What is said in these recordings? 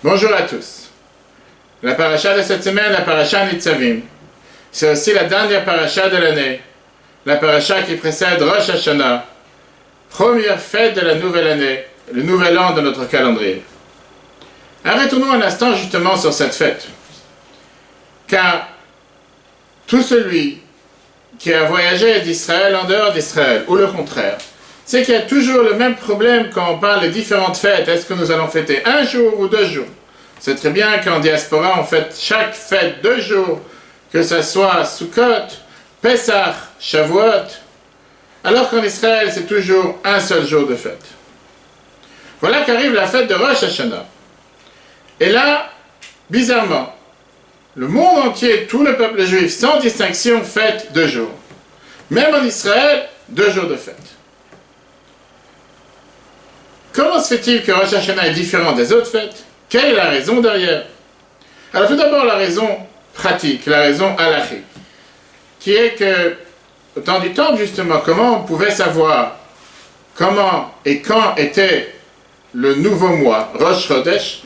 Bonjour à tous. La paracha de cette semaine, la paracha Nitzavim. C'est aussi la dernière paracha de l'année. La paracha qui précède Rosh Hashanah, première fête de la nouvelle année, le nouvel an de notre calendrier. Arrêtons-nous un instant justement sur cette fête. Car tout celui qui a voyagé d'Israël en dehors d'Israël, ou le contraire, c'est qu'il y a toujours le même problème quand on parle de différentes fêtes. Est-ce que nous allons fêter un jour ou 2 jours? C'est très bien qu'en diaspora, on fête chaque fête 2 jours, que ce soit Sukkot, Pesach, Shavuot, alors qu'en Israël, c'est toujours un seul jour de fête. Voilà qu'arrive la fête de Rosh Hashanah. Et là, bizarrement, le monde entier, tout le peuple juif, sans distinction, fête 2 jours. Même en Israël, 2 jours de fête. Comment se fait-il que Rosh Hashanah est différent des autres fêtes? Quelle est la raison derrière? Alors tout d'abord la raison pratique, la raison halachique, qui est que, au temps du temple justement, comment on pouvait savoir comment et quand était le nouveau mois, Rosh Chodesh,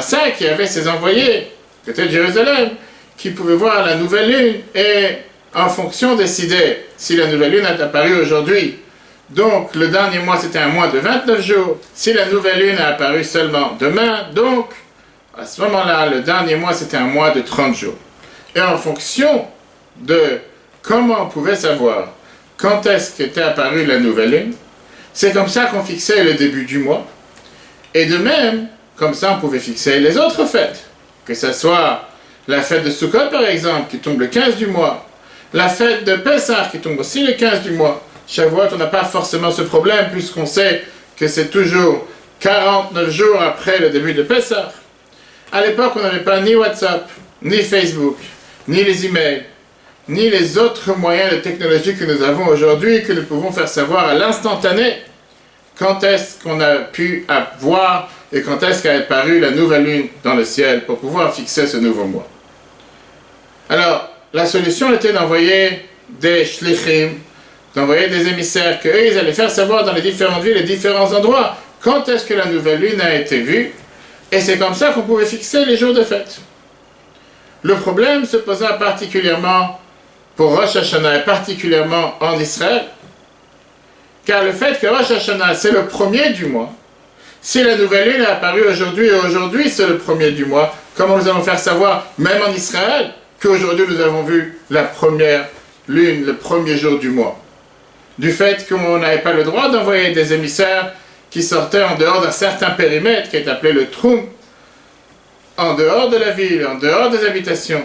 ça qui avait ses envoyés, côté de Jérusalem, qui pouvaient voir la nouvelle lune et en fonction décider si la nouvelle lune est apparue aujourd'hui. Donc, le dernier mois, c'était un mois de 29 jours. Si la nouvelle lune a apparu seulement demain, donc, à ce moment-là, le dernier mois, c'était un mois de 30 jours. Et en fonction de comment on pouvait savoir quand est-ce qu'était apparue la nouvelle lune, c'est comme ça qu'on fixait le début du mois. Et de même, comme ça, on pouvait fixer les autres fêtes. Que ce soit la fête de Sukkot, par exemple, qui tombe le 15 du mois. La fête de Pesach, qui tombe aussi le 15 du mois. Shavuot, on n'a pas forcément ce problème puisqu'on sait que c'est toujours 49 jours après le début de Pessah. À l'époque, on n'avait pas ni WhatsApp, ni Facebook, ni les emails, ni les autres moyens de technologie que nous avons aujourd'hui, que nous pouvons faire savoir à l'instantané quand est-ce qu'on a pu voir et quand est-ce qu'a apparu la nouvelle lune dans le ciel pour pouvoir fixer ce nouveau mois. Alors, la solution était d'envoyer des shlichim, d'envoyer des émissaires qu'eux, ils allaient faire savoir dans les différentes villes, les différents endroits, quand est-ce que la nouvelle lune a été vue, et c'est comme ça qu'on pouvait fixer les jours de fête. Le problème se posa particulièrement pour Rosh Hashanah, et particulièrement en Israël, car le fait que Rosh Hashanah, c'est le premier du mois, si la nouvelle lune est apparue aujourd'hui, et aujourd'hui c'est le premier du mois, comment nous allons faire savoir, même en Israël, qu'aujourd'hui nous avons vu la première lune, le premier jour du mois? Du fait qu'on n'avait pas le droit d'envoyer des émissaires qui sortaient en dehors d'un certain périmètre qui est appelé le Troum, en dehors de la ville, en dehors des habitations.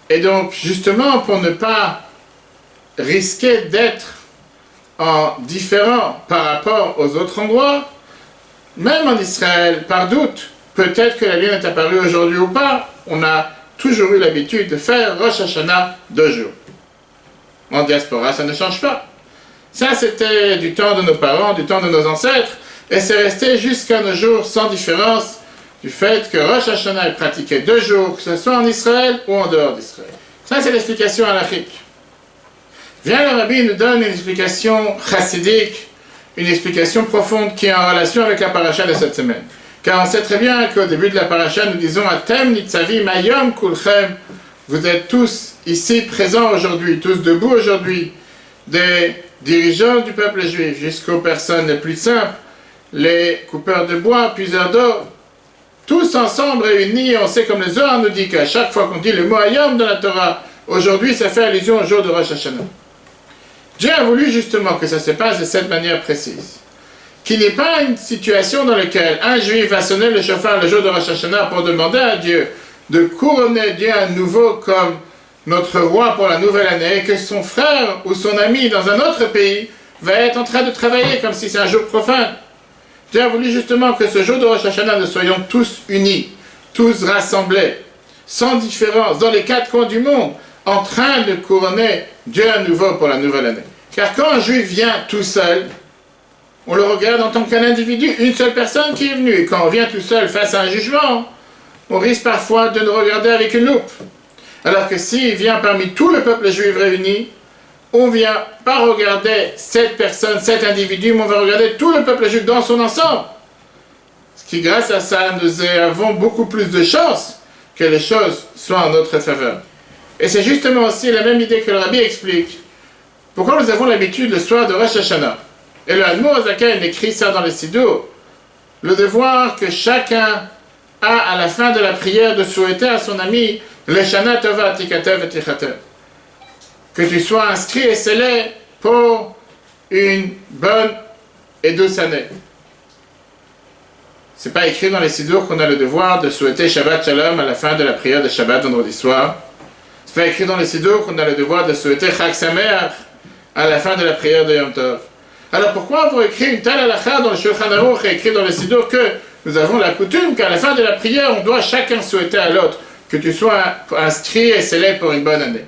Et donc, justement, pour ne pas risquer d'être en différent par rapport aux autres endroits, même en Israël, par doute, peut-être que la lune est apparue aujourd'hui ou pas, on a toujours eu l'habitude de faire Rosh Hashanah 2 jours. En diaspora, ça ne change pas. Ça, c'était du temps de nos parents, du temps de nos ancêtres, et c'est resté jusqu'à nos jours sans différence du fait que Rosh Hashanah est pratiqué 2 jours, que ce soit en Israël ou en dehors d'Israël. Ça, c'est l'explication halachique. Vient le Rabbi nous donne une explication chassidique, une explication profonde qui est en relation avec la paracha de cette semaine. Car on sait très bien qu'au début de la paracha, nous disons « Atem nitzavim hayom kulchem » vous êtes tous ici présents aujourd'hui, tous debout aujourd'hui, des dirigeants du peuple juif jusqu'aux personnes les plus simples, les coupeurs de bois, puiseurs d'eau, tous ensemble réunis. On sait comme le Zohar nous dit qu'à chaque fois qu'on dit le mot Hayom dans la Torah, aujourd'hui ça fait allusion au jour de Rosh Hashanah. Dieu a voulu justement que ça se passe de cette manière précise. Qu'il n'y ait pas une situation dans laquelle un juif va sonner le chauffard le jour de Rosh Hashanah pour demander à Dieu de couronner Dieu à nouveau comme notre roi pour la nouvelle année, et que son frère ou son ami dans un autre pays va être en train de travailler comme si c'est un jour profane. Dieu a voulu justement que ce jour de Rosh Hashanah, nous soyons tous unis, tous rassemblés, sans différence, dans les 4 coins du monde, en train de couronner Dieu à nouveau pour la nouvelle année. Car quand un juif vient tout seul, on le regarde en tant qu'un individu, une seule personne qui est venue. Et quand on vient tout seul face à un jugement, on risque parfois de nous regarder avec une loupe. Alors que s'il vient parmi tout le peuple juif réuni, on ne vient pas regarder cette personne, cet individu, mais on va regarder tout le peuple juif dans son ensemble. Ce qui grâce à ça, nous avons beaucoup plus de chances que les choses soient en notre faveur. Et c'est justement aussi la même idée que le Rabbi explique. Pourquoi nous avons l'habitude le soir de Rosh Hashanah? Et le Admour Zaken écrit ça dans les Sidour. Le devoir que chacun a à la fin de la prière de souhaiter à son ami le Shana Tova Tikatev et Tichatev. Que tu sois inscrit et scellé pour une bonne et douce année. C'est pas écrit dans les Sidour qu'on a le devoir de souhaiter Shabbat Shalom à la fin de la prière de Shabbat vendredi soir. C'est pas écrit dans les Sidour qu'on a le devoir de souhaiter Chag Sameach à la fin de la prière de Yom Tov. Alors pourquoi avoir écrit une telle halakha dans le Shulchan Aruch et écrit dans les Sidour que nous avons la coutume qu'à la fin de la prière, on doit chacun souhaiter à l'autre que tu sois inscrit et scellé pour une bonne année.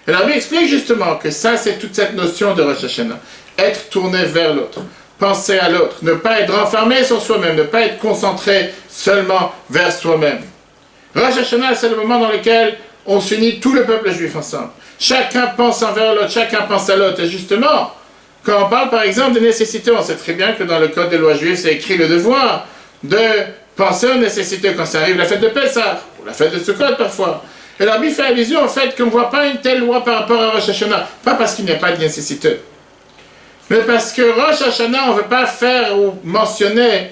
Et alors, il explique justement que ça, c'est toute cette notion de Rosh Hashanah. Être tourné vers l'autre, penser à l'autre, ne pas être renfermé sur soi-même, ne pas être concentré seulement vers soi-même. Rosh Hashanah, c'est le moment dans lequel on s'unit tout le peuple juif ensemble. Chacun pense envers l'autre, chacun pense à l'autre. Et justement, quand on parle par exemple de nécessité, on sait très bien que dans le code des lois juives, c'est écrit le devoir de penser aux nécessités quand ça arrive la fête de Pessah, ou la fête de Sukkot parfois. Et la Bible fait allusion au fait qu'on ne voit pas une telle loi par rapport à Rosh Hashanah. Pas parce qu'il n'y a pas de nécessité, mais parce que Rosh Hashanah, on ne veut pas faire ou mentionner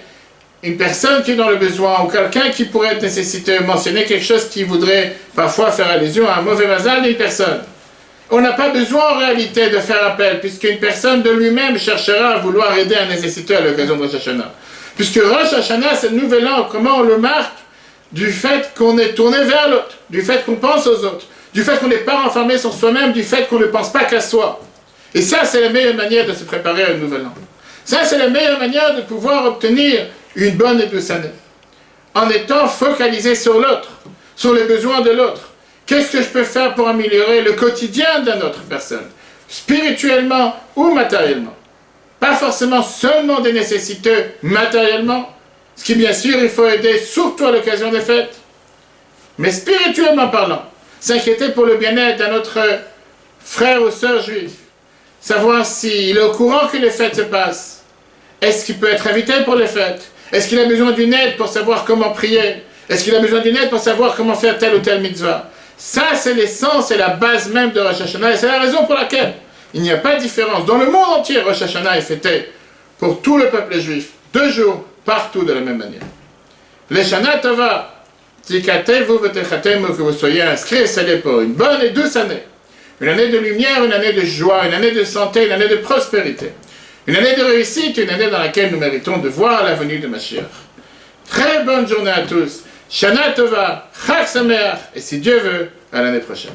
une personne qui est dans le besoin, ou quelqu'un qui pourrait être nécessité, mentionner quelque chose qui voudrait parfois faire allusion à un mauvais mazal d'une personne. On n'a pas besoin en réalité de faire appel, puisqu'une personne de lui-même cherchera à vouloir aider un nécessité à l'occasion de Rosh Hashanah. Puisque Rosh Hashanah, c'est le nouvel an, comment on le marque? Du fait qu'on est tourné vers l'autre, du fait qu'on pense aux autres, du fait qu'on n'est pas renfermé sur soi-même, du fait qu'on ne pense pas qu'à soi. Et ça, c'est la meilleure manière de se préparer à un nouvel an. Ça, c'est la meilleure manière de pouvoir obtenir une bonne et douce année. En étant focalisé sur l'autre, sur les besoins de l'autre. Qu'est-ce que je peux faire pour améliorer le quotidien d'une autre personne, spirituellement ou matériellement? Pas forcément seulement des nécessités matériellement, ce qui bien sûr il faut aider surtout à l'occasion des fêtes, mais spirituellement parlant, s'inquiéter pour le bien-être d'un autre frère ou sœur juif, savoir s'il est au courant que les fêtes se passent, est-ce qu'il peut être invité pour les fêtes, est-ce qu'il a besoin d'une aide pour savoir comment prier, est-ce qu'il a besoin d'une aide pour savoir comment faire telle ou telle mitzvah. Ça, c'est l'essence et la base même de Rosh Hashanah, et c'est la raison pour laquelle il n'y a pas de différence. Dans le monde entier, Rosh Hashanah est fêté pour tout le peuple juif, 2 jours, partout de la même manière. Le Shana Tova, Tikatevu v'techatemu, que vous soyez inscrits et scellés pour une bonne et douce année. Une année de lumière, une année de joie, une année de santé, une année de prospérité. Une année de réussite, une année dans laquelle nous méritons de voir la venue de Mashiach. Très bonne journée à tous. Shana Tova, Chag Sameach, et si Dieu veut, à l'année prochaine.